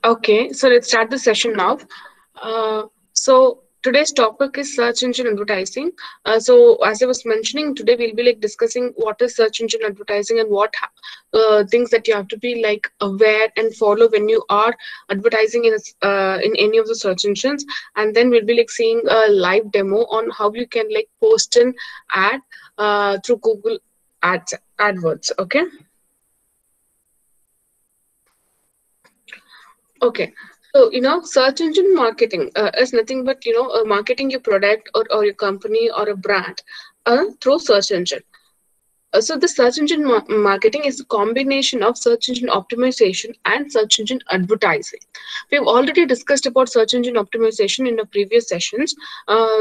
Okay, so let's start the session now. So today's topic is search engine advertising. So as I was mentioning, today we'll be like discussing what is search engine advertising and what things that you have to be like aware and follow when you are advertising in any of the search engines. And then we'll be like seeing a live demo on how you can like post an ad through Google Ads AdWords. Okay. Okay. So, search engine marketing is nothing but, marketing your product or your company or a brand through search engine. So, the search engine marketing is a combination of search engine optimization and search engine advertising. We've already discussed about search engine optimization in the previous sessions.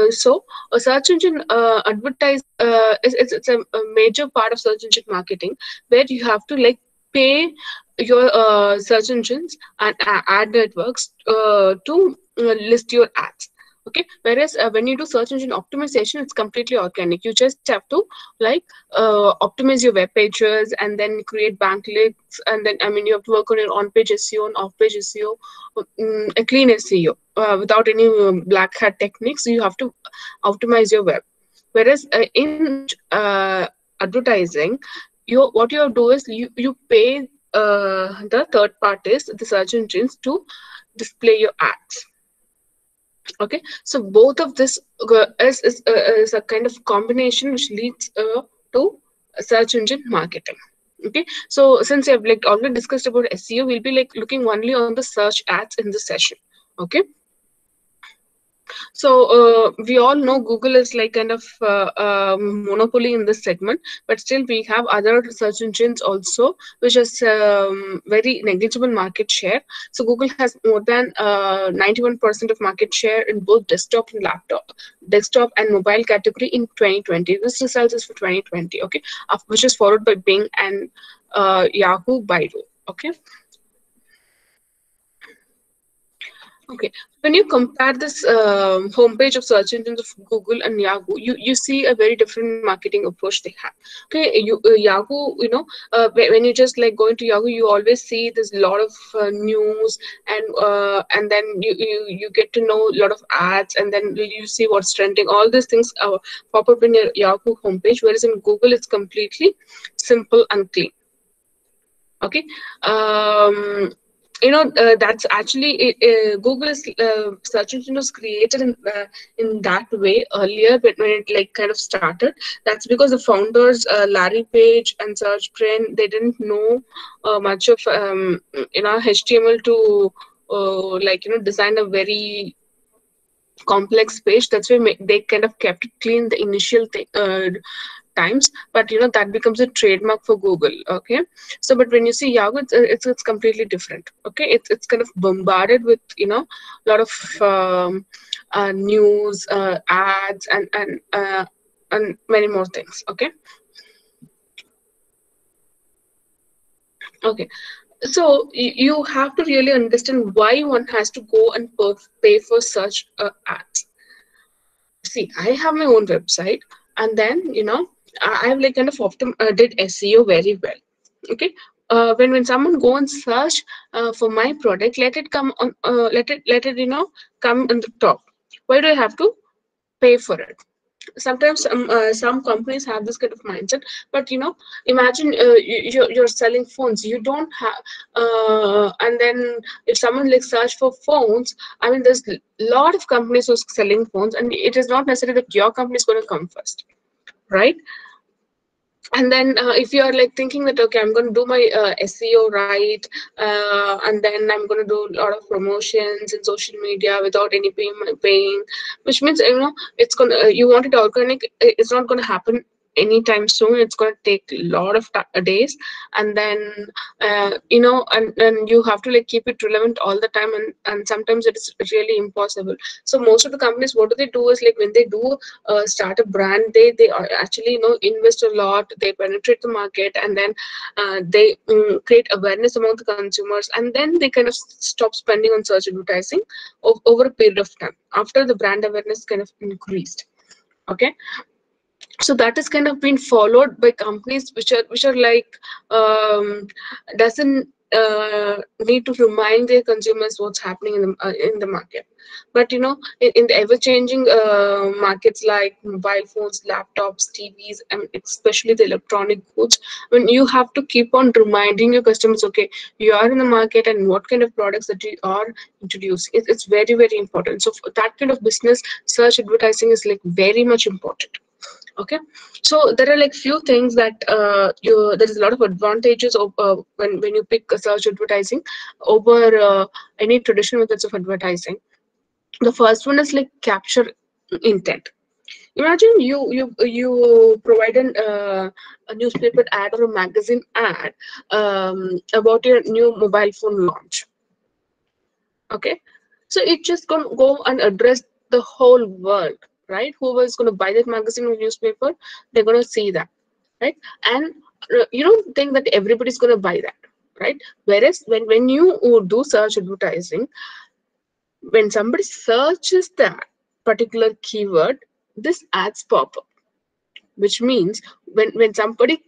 So, a search engine advertise it's a major part of search engine marketing where you have to like pay your search engines and ad networks to list your ads. Okay, whereas when you do search engine optimization, it's completely organic. You just have to like optimize your web pages and then create bank links, and then you have to work on your on-page SEO and off-page SEO, a clean SEO without any black hat techniques. You have to optimize your web. Whereas in advertising, you what you do is you pay the third parties, the search engines, to display your ads. Okay, so both of this is a kind of combination which leads to search engine marketing. Okay, so since I've like already discussed about SEO, we'll be like looking only on the search ads in this session. Okay. So we all know Google is like kind of monopoly in this segment, but still we have other search engines also, which has very negligible market share. So Google has more than 91% of market share in both desktop and mobile category in 2020. This result is for 2020, okay, which is followed by Bing and Yahoo, Baidu. Okay. Okay, when you compare this homepage of search engines of Google and Yahoo, you see a very different marketing approach they have. Okay, Yahoo, when you just like go into Yahoo, you always see there's a lot of news, and then you get to know a lot of ads, and then you see what's trending. All these things pop up in your Yahoo homepage, whereas in Google it's completely simple and clean. Okay. That's actually Google's search engine was created in that way earlier, but when it like kind of started, that's because the founders Larry Page and Sergey Brin, they didn't know much of HTML to design a very complex page. That's why they kind of kept it clean the initial times, but that becomes a trademark for Google. Okay, so but when you see Yahoo, it's completely different. Okay, it's kind of bombarded with a lot of news, ads, and many more things. Okay. Okay, so you have to really understand why one has to go and pay for such ads. See, I have my own website, and then I've like kind of did SEO very well. Okay, when someone go and search for my product, let it come on, let it come on the top. Why do I have to pay for it? Sometimes some companies have this kind of mindset, but imagine you're selling phones. You don't have and then if someone like search for phones, there's a lot of companies who's selling phones, and it is not necessary that your company is going to come first, right? And then if you are like thinking that, okay, I'm going to do my SEO right, and then I'm going to do a lot of promotions in social media without any paying, which means it's going to you want it organic, it's not going to happen anytime soon. It's going to take a lot of days, and then and you have to like keep it relevant all the time, and sometimes it's really impossible. So most of the companies, what do they do is like when they do start a brand, they are actually invest a lot, they penetrate the market, and then they create awareness among the consumers, and then they kind of stop spending on search advertising over a period of time after the brand awareness kind of increased. Okay, so that is kind of been followed by companies which are like doesn't need to remind their consumers what's happening in the market. But in the ever changing markets like mobile phones, laptops, TVs, and especially the electronic goods, when you have to keep on reminding your customers, okay, you are in the market and what kind of products that you are introducing, it's very, very important. So for that kind of business, search advertising is like very much important. Okay, so there are like few things that there is a lot of advantages of when you pick a search advertising over any traditional methods of advertising. The first one is like capture intent. Imagine you provide a newspaper ad or a magazine ad about your new mobile phone launch. Okay, so it just gonna go and address the whole world, right? Whoever is going to buy that magazine or newspaper, they're going to see that, right? And you don't think that everybody's going to buy that, right? Whereas when you do search advertising, when somebody searches that particular keyword, this ads pop up, which means when somebody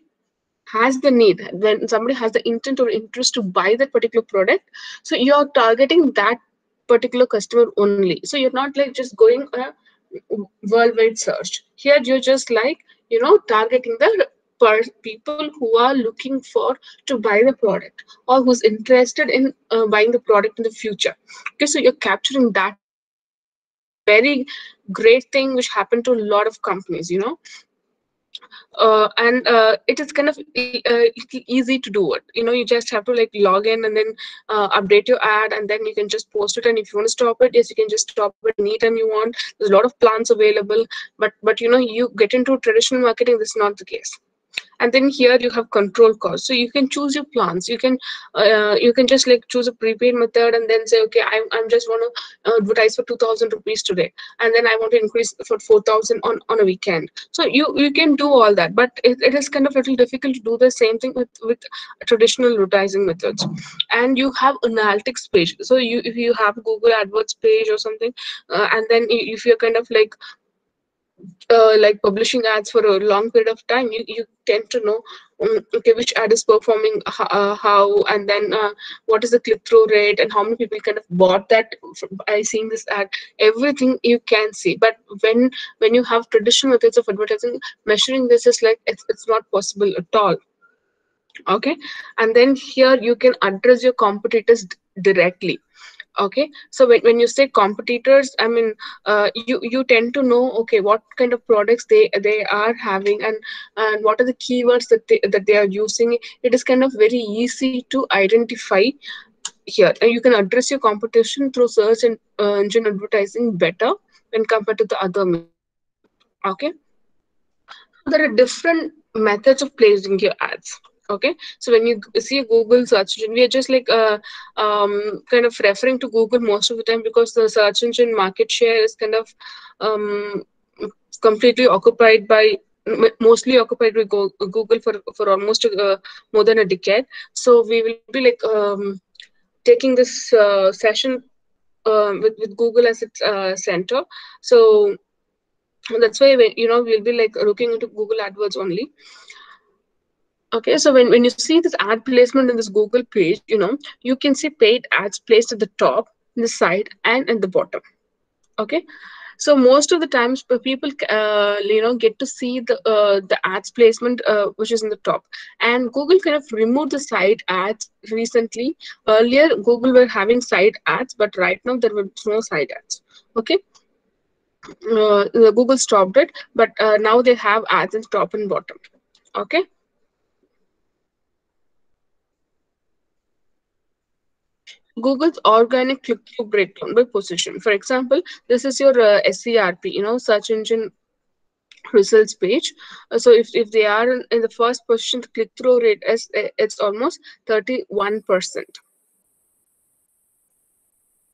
has the need, when somebody has the intent or interest to buy that particular product, so you're targeting that particular customer only. So you're not like just going a worldwide search. Here you're just like targeting the people who are looking for to buy the product, or who's interested in buying the product in the future. Okay, so you're capturing that intent, which is like a very great thing which happened to a lot of companies, and it is kind of easy to do it. You just have to like log in and then update your ad, and then you can just post it. And if you want to stop it, yes, you can just stop it anytime you want. There's a lot of plans available. But you get into traditional marketing, this is not the case. And then here you have control cost, so you can choose your plans. You can just like choose a prepaid method and then say, okay, I'm just want to advertise for 2,000 rupees today, and then I want to increase for 4,000 on a weekend. So you can do all that, but it is kind of a little difficult to do the same thing with traditional advertising methods. And you have analytics page. So if you have Google AdWords page or something, and then if you're kind of like publishing ads for a long period of time, you tend to know, okay, which ad is performing how, and then what is the click-through rate, and how many people kind of bought that by seeing this ad. Everything you can see. But when you have traditional methods of advertising, measuring this is like it's not possible at all. Okay, and then here you can address your competitors directly. Okay, so when you say competitors, I mean, you tend to know, okay, what kind of products they are having, and what are the keywords that they are using. It is kind of very easy to identify here, and you can address your competition through search and engine advertising better when compared to the other methods. Okay, there are different methods of placing your ads. Okay, so when you see a Google search engine, we are just like kind of referring to Google most of the time, because the search engine market share is kind of um, completely occupied by mostly occupied by Google for almost more than a decade. So we will be like taking this session with Google as its center. So that's why we'll be like looking into Google AdWords only. Okay, so when you see this ad placement in this Google page, you can see paid ads placed at the top, in the side, and at the bottom. Okay, so most of the times people get to see the ads placement which is in the top. And Google kind of removed the side ads recently. Earlier Google were having side ads, but right now there was no side ads. Okay, Google stopped it, but now they have ads in top and bottom. Okay, Google's organic click-through breakdown by position. For example, this is your SERP, search engine results page. So if they are in the first position, the click-through rate is it's almost 31%.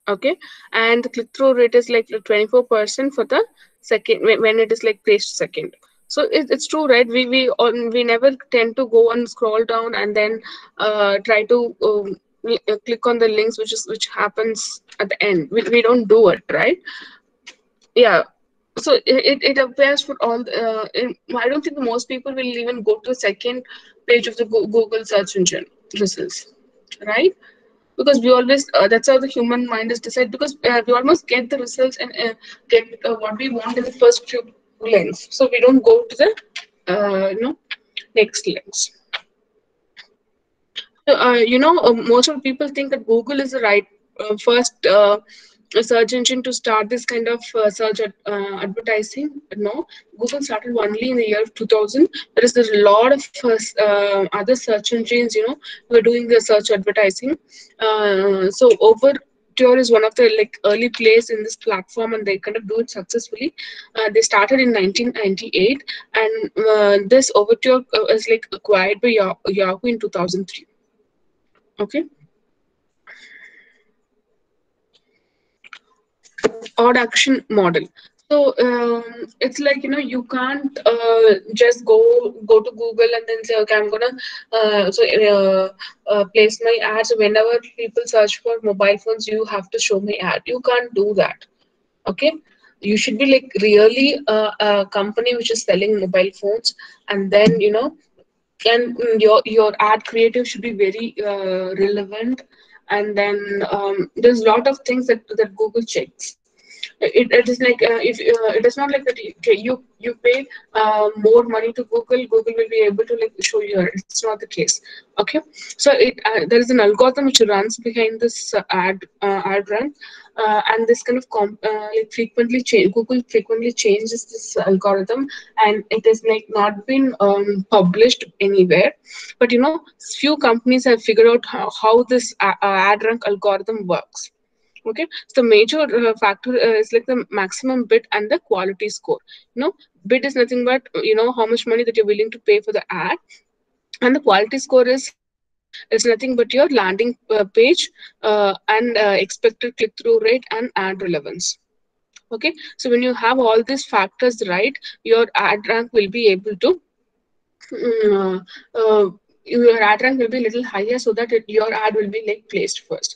Okay, and the click-through rate is like 24% for the second, when it is like placed second. So it's true, right? We never tend to go and scroll down and then try to click on the links which happens at the end. We don't do it, right? Yeah. So it appears for all I don't think most people will even go to the second page of the Google search engine results, right? because we always that's how the human mind is decided, because we almost get the results and get what we want in the first few lens, so we don't go to the next lens. Most of the people think that Google is the right first search engine to start this kind of advertising. No, Google started only in the year 2000. There is a lot of other search engines, who are doing the search advertising. So Overture is one of the like early players in this platform, and they kind of do it successfully. They started in 1998, and this Overture is like acquired by Yahoo in 2003. Okay. Odd action model. So it's like, you can't just go to Google and then say, okay, I'm gonna place my ads. Whenever people search for mobile phones, you have to show my ad. You can't do that. Okay. You should be like really a company which is selling mobile phones, and then and your ad creative should be very relevant. And then there's a lot of things that Google checks. It is like, if it is not like that, okay, you pay more money to Google will be able to like show you. It's not the case. Okay. So there is an algorithm which runs behind this ad run, and this kind of like frequently change. Google frequently changes this algorithm, and it is like not been published anywhere. But few companies have figured out how this ad rank algorithm works. Okay. So the major factor is like the maximum bid and the quality score. Bid is nothing but how much money that you're willing to pay for the ad, and the quality score is nothing but your landing page and expected click-through rate and ad relevance. Okay. So when you have all these factors right, your ad rank will be able to mm, uh, your ad rank will be a little higher, so that your ad will be like placed first.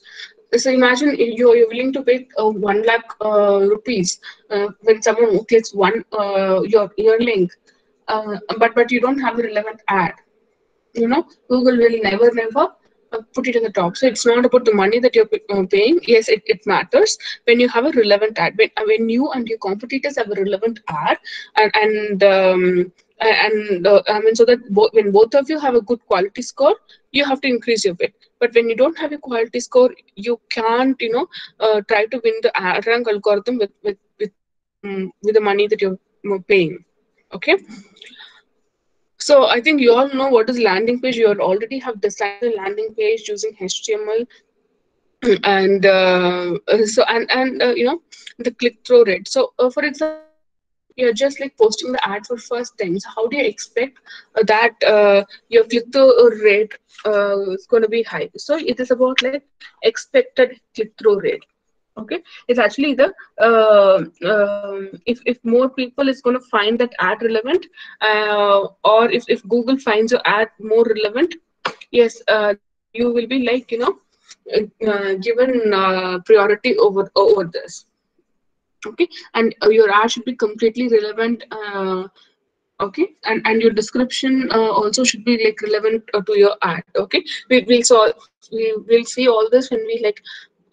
So imagine if you're willing to pay 1 lakh rupees when someone clicks your link, but you don't have a relevant ad. Google will never put it at the top. So it's not about the money that you're paying. Yes, it matters when you have a relevant ad. When you and your competitors have a relevant ad, and I mean, so that when both of you have a good quality score, you have to increase your bid. But when you don't have a quality score, you can't try to win the ad rank algorithm with the money that you're paying. Okay. So I think you all know what is landing page. You already have designed the landing page using HTML, and the click through rate. So for example, you're just like posting the ad for first time. So how do you expect that your click through rate is going to be high? So it is about like expected click through rate. Okay. It's actually the if more people is going to find that ad relevant, or if Google finds your ad more relevant, yes, then you will be like given priority over this. Okay. And your ad should be completely relevant. Okay. And your description also should be like relevant to your ad. Okay. We will see all this when we like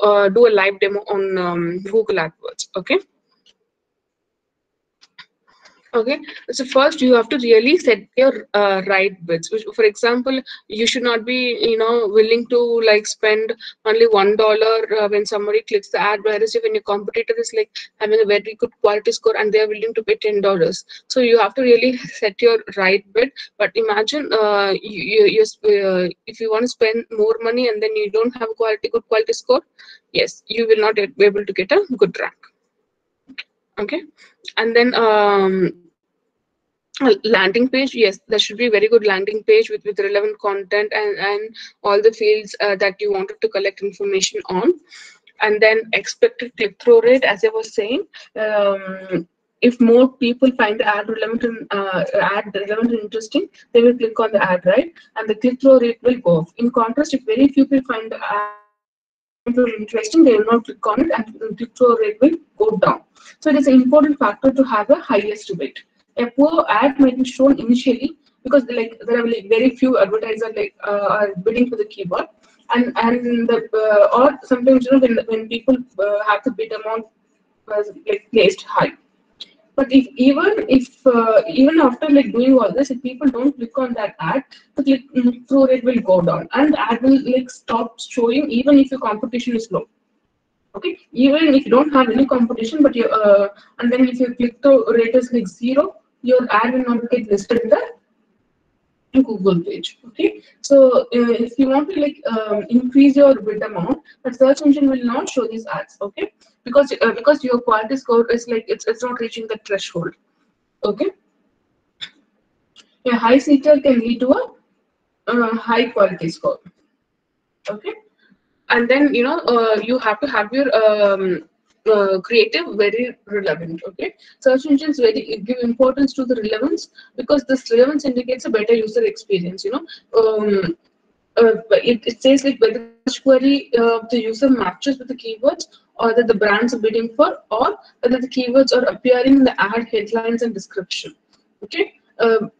do a live demo on Google AdWords. Okay. Okay, so first you have to really set your right bids. For example, you should not be willing to like spend only $1 when somebody clicks the ad, whereas if when your competitor is like having a very good quality score and they are willing to pay $10. So you have to really set your right bid. But imagine if you want to spend more money and then you don't have a good quality score, yes, you will not be able to get a good rank. Okay, and then landing page, yes, there should be a very good landing page with relevant content and all the fields that you wanted to collect information on. And then expected click-through rate, as I was saying, if more people find the ad relevant and interesting, they will click on the ad, right? And the click-through rate will go off. In contrast, if very few people find the ad relevant or interesting, they will not click on it, and the click-through rate will go down. So it is an important factor to have the highest rate. A poor ad might be shown initially because like there are like very few advertisers like are bidding for the keyword, and the or sometimes when people have the bid amount like placed high. But if even after like doing all this, if people don't click on that ad, the click through rate will go down, and the ad will like stop showing even if your competition is low. Okay, even if you don't have any competition, but you and then if your click through rate is like 0, your ad will not get listed in the Google page. Okay, so if you want to like increase your bid amount, the search engine will not show these ads. Okay, because your quality score is like it's not reaching the threshold. Okay, a high CTR can lead to a high quality score. Okay, and then you have to have your creative very relevant. Okay, search engines very give importance to the relevance because this relevance indicates a better user experience. It says like whether the search query the user matches with the keywords or that the brands are bidding for, or whether the keywords are appearing in the ad headlines and description. Okay,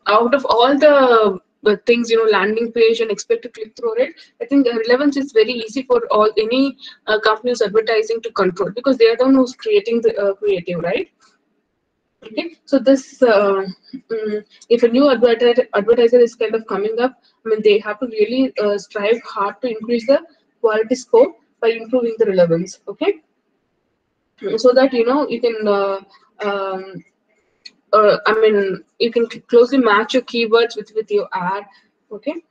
out of all the things, landing page and expected click-through rate, I think the relevance is very easy for all any companies advertising to control because they are the one who's creating the creative, right? Okay, so this if a new advertiser is kind of coming up, I mean they have to really strive hard to increase the quality score by improving the relevance. Okay, so that you can I mean you can closely match your keywords with your ad. Okay,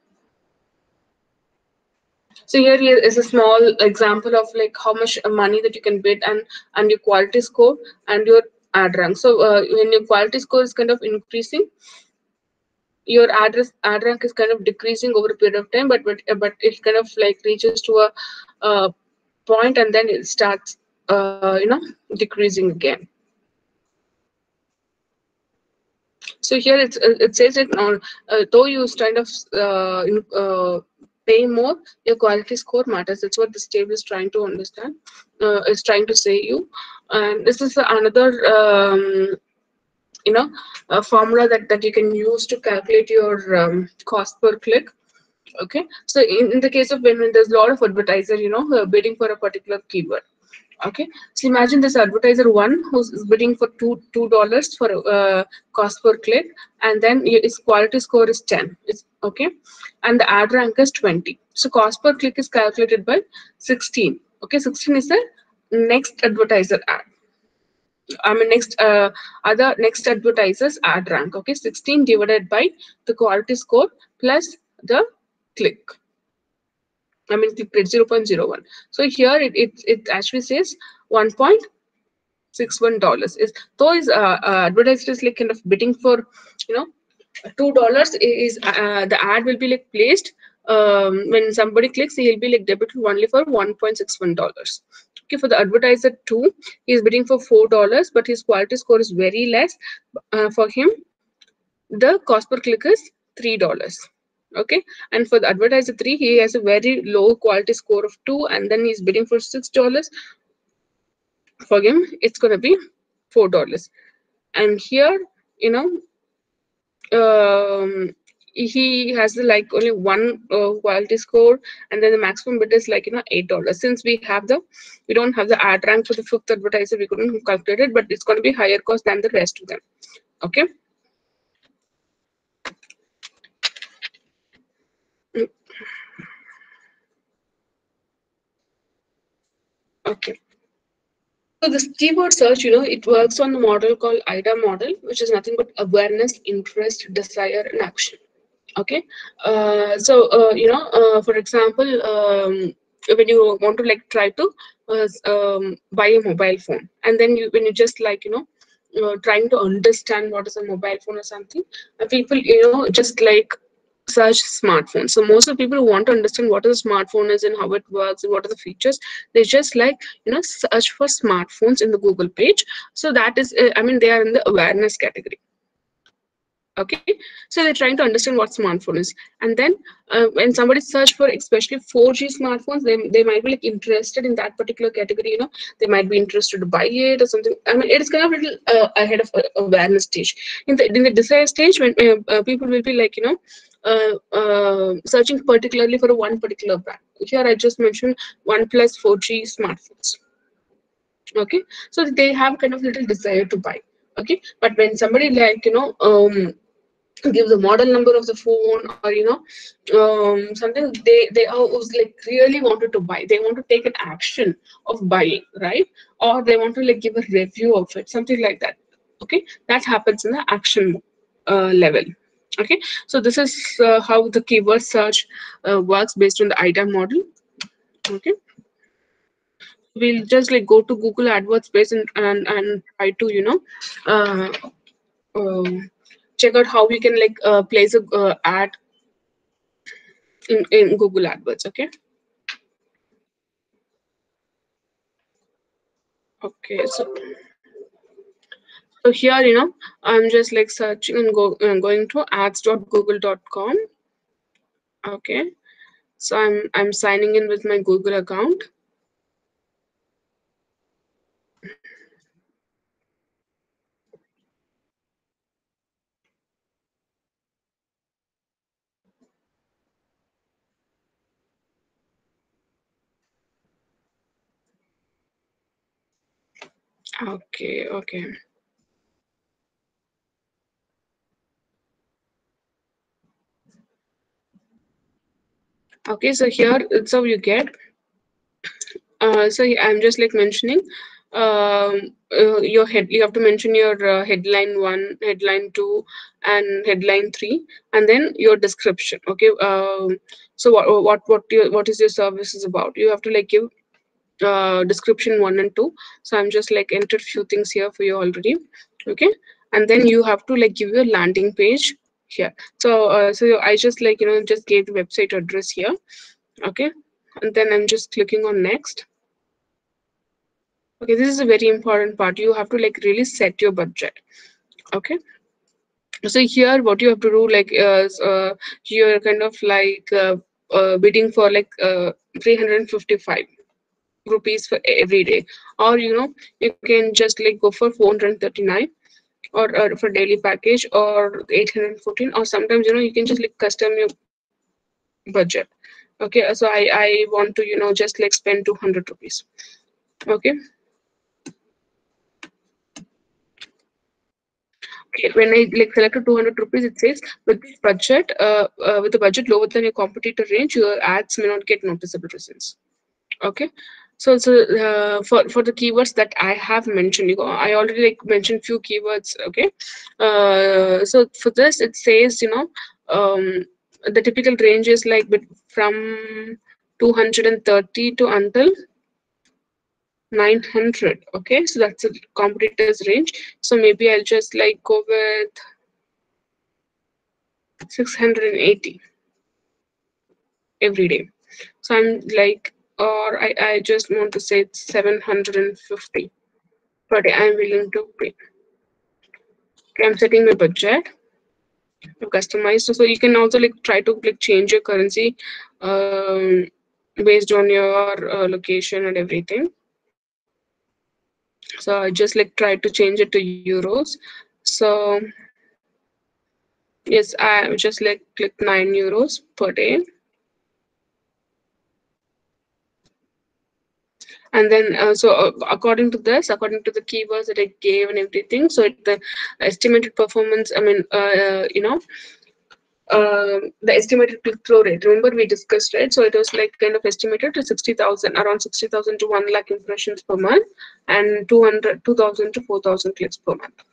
so here is a small example of like how much money that you can bid and your quality score and your ad rank. So when your quality score is kind of increasing, your ad rank is kind of decreasing over a period of time, but it kind of like reaches to a point and then it starts decreasing again. So here it says that though you kind of pay more, your quality score matters. That's what this table is trying to understand, is trying to say you. And this is another a formula that you can use to calculate your cost per click. Okay, so in the case of when there's a lot of advertiser bidding for a particular keyword. Okay, so imagine this advertiser one who's bidding for $2 for cost per click, and then his quality score is 10. It's okay, and the ad rank is 20. So cost per click is calculated by 16. Okay, 16 is the next advertiser ad. I mean next advertisers ad rank. Okay, 16 divided by the quality score plus the click. I mean click rate 0.01. So here it actually says $1.61 is though is advertiser is like kind of bidding for $2 is the ad will be like placed when somebody clicks he'll be like debited only for $1.61. Okay, for the advertiser 2 he is bidding for $4 but his quality score is very less. For him the cost per click is $3. Okay, and for the advertiser 3 he has a very low quality score of 2 and then he's bidding for $6. For him it's going to be $4. And here he has like only one quality score, and then the maximum bid is like $8. Since we don't have the ad rank for the 5th advertiser, we couldn't calculate it, but it's going to be higher cost than the rest of them. Okay. Okay. So this keyword search, it works on the model called IDA model, which is nothing but awareness, interest, desire, and action. Okay, for example, when you want to like try to buy a mobile phone, and then when you just like trying to understand what is a mobile phone or something, people just like search smartphone. So most of the people who want to understand what a smartphone is and how it works and what are the features, they just like search for smartphones in the Google page. So that is I mean they are in the awareness category. Okay, so they're trying to understand what smartphone is, and then when somebody search for especially 4G smartphones, they might be like interested in that particular category. They might be interested to buy it or something. I mean, it is kind of a little ahead of awareness stage. In the desire stage, when people will be like searching particularly for one particular brand. Here I just mentioned OnePlus 4G smartphones. Okay, so they have kind of little desire to buy. Okay, but when somebody like gives the model number of the phone, or something, they are like really wanted to buy, they want to take an action of buying, right? Or they want to like give a review of it, something like that. Okay, that happens in the action level. Okay, so this is how the keyword search works based on the IDA model. Okay, we'll just like go to Google AdWords space and try to uh, um, check out how we can like place a ad in Google AdWords. Okay. Okay. So here, I'm just like searching and going to ads.google.com. Okay. So I'm signing in with my Google account. Okay. Okay. Okay. So here, so you get. So I'm just like mentioning your head. You have to mention your headline one, headline two, and headline three, and then your description. Okay. So what is your services about? You have to like give description one and two. So I'm just like entered few things here for you already. Okay, and then you have to like give your landing page here. So I just like just gave the website address here. Okay, and then I'm just clicking on next. Okay, this is a very important part. You have to like really set your budget. Okay, so here what you have to do like is you're kind of like bidding for like 355 rupees for every day, or you can just like go for 439, or for daily package, or 814, or sometimes you can just like custom your budget. Okay, so I want to just like spend 200 rupees. Okay. Okay, when I like selected 200 rupees, it says with this budget, with a budget lower than your competitor range, your ads may not get noticeable results. Okay, so for the keywords that I have mentioned, I already like mentioned few keywords. Okay, so for this it says the typical range is like from 230 to until 900. Okay, so that's a competitor's range. So maybe I'll just like go with 680 every day. So I'm like, or I just want to say 750 per day I'm willing to pay. Okay, I'm setting my budget to customize. So you can also like try to like change your currency based on your location and everything. So I just like try to change it to euros. So yes, I just like click 9 euros per day. And then according to the keywords that I gave and everything, so the estimated performance, I mean the estimated click-through rate, remember we discussed, right? So it was like kind of estimated to 60,000, around 60,000 to 1 lakh impressions per month, and 2,000 to 4,000 clicks per month.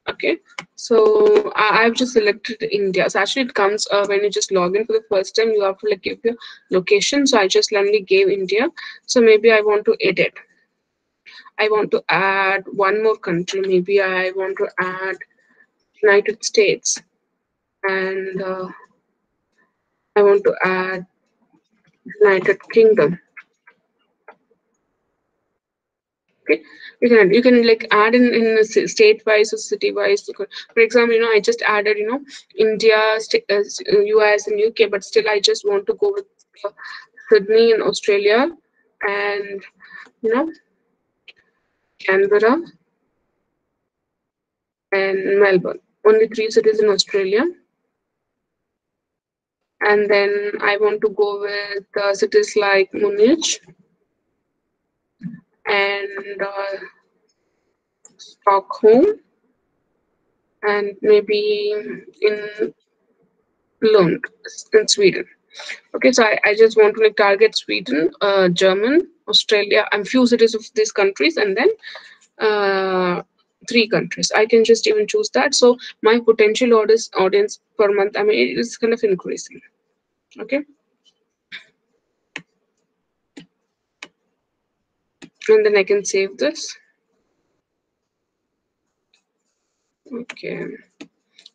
Okay, so I've just selected India. So actually it comes when you just log in for the first time, you have to like give your location. So I just only gave India. So maybe I want to edit. I want to add one more country. Maybe I want to add United States, and I want to add United Kingdom. Okay, you can like add in a state wise or city wise. For example, I just added India, US, and UK, but still I just want to go with Sydney in Australia, and you know Canberra and Melbourne. Only three cities in Australia. And then I want to go with cities like Munich and Stockholm, and maybe in Lund in Sweden. Okay, so I just want to like target Sweden, German, Australia, and few cities of these countries, and then three countries. I can just even choose that. So my potential audience per month, I mean, it's kind of increasing. Okay, and then I can save this. Okay.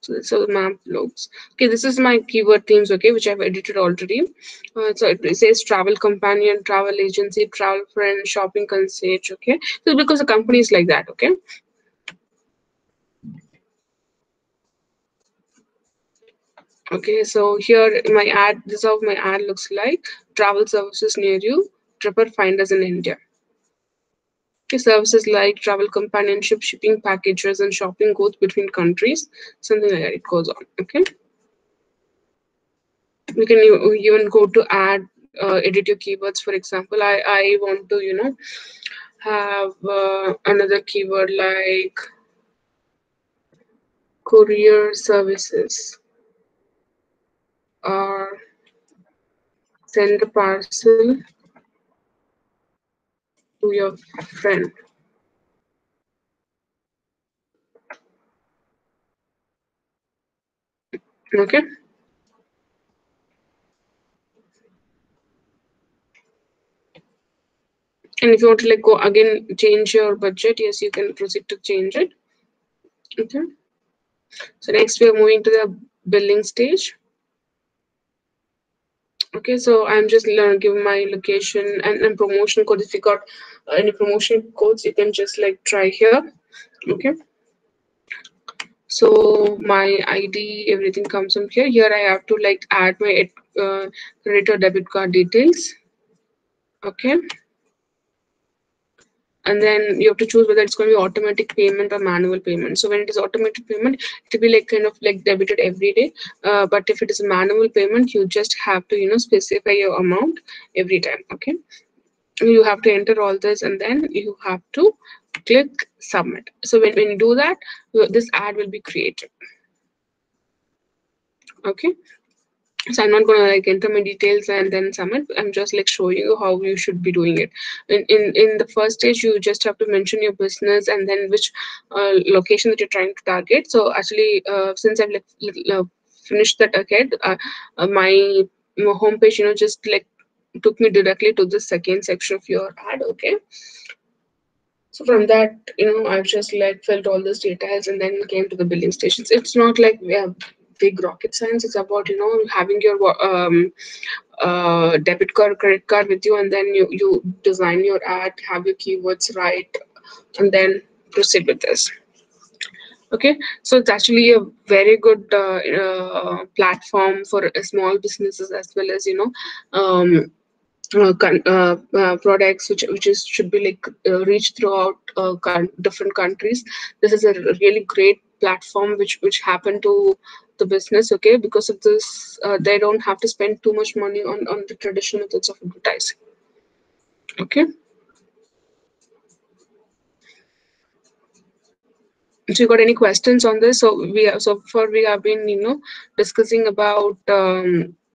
So that's how the map looks. Okay, this is my keyword themes, okay, which I've edited already. So it says travel companion, travel agency, travel friend, shopping concierge, okay. So because the company is like that, okay. Okay, so here my ad, this is how my ad looks like. Travel services near you, Tripper find us in India. Okay, services like travel companionship, shipping packages, and shopping goods between countries, something like that. It goes on. Okay, we can even go to add, edit your keywords. For example, I want to have another keyword like courier services or send a parcel to your friend. Okay. And if you want to like go again, change your budget, yes, you can proceed to change it. Okay. So next we are moving to the billing stage. Okay, so I'm just giving my location and promotion code. If you got any promotion codes, you can just like try here. Okay. So my ID, everything comes from here. Here I have to like add my credit or debit card details. Okay. And then you have to choose whether it's going to be automatic payment or manual payment. So when it is automatic payment, it will be like kind of like debited every day. But if it is a manual payment, you just have to specify your amount every time. Okay, you have to enter all this and then you have to click submit. So when you do that, this ad will be created. Okay, so I'm not going to like enter my details and then submit. I'm just like showing you how you should be doing it. In the first stage, you just have to mention your business and then which location that you're trying to target. So actually, since I've finished that ahead, my homepage just like took me directly to the second section of your ad. Okay, so from that, I've just like filled all those details and then came to the billing stations. It's not like we have big rocket science. It's about having your debit card, credit card with you, and then you design your ad, have your keywords right, and then proceed with this. Okay, so it's actually a very good platform for small businesses as well as products which is should be like reached throughout different countries. This is a really great platform which happened to the business. Okay, because of this, they don't have to spend too much money on the traditional methods of advertising. Okay, so you got any questions on this? So so far we have been discussing about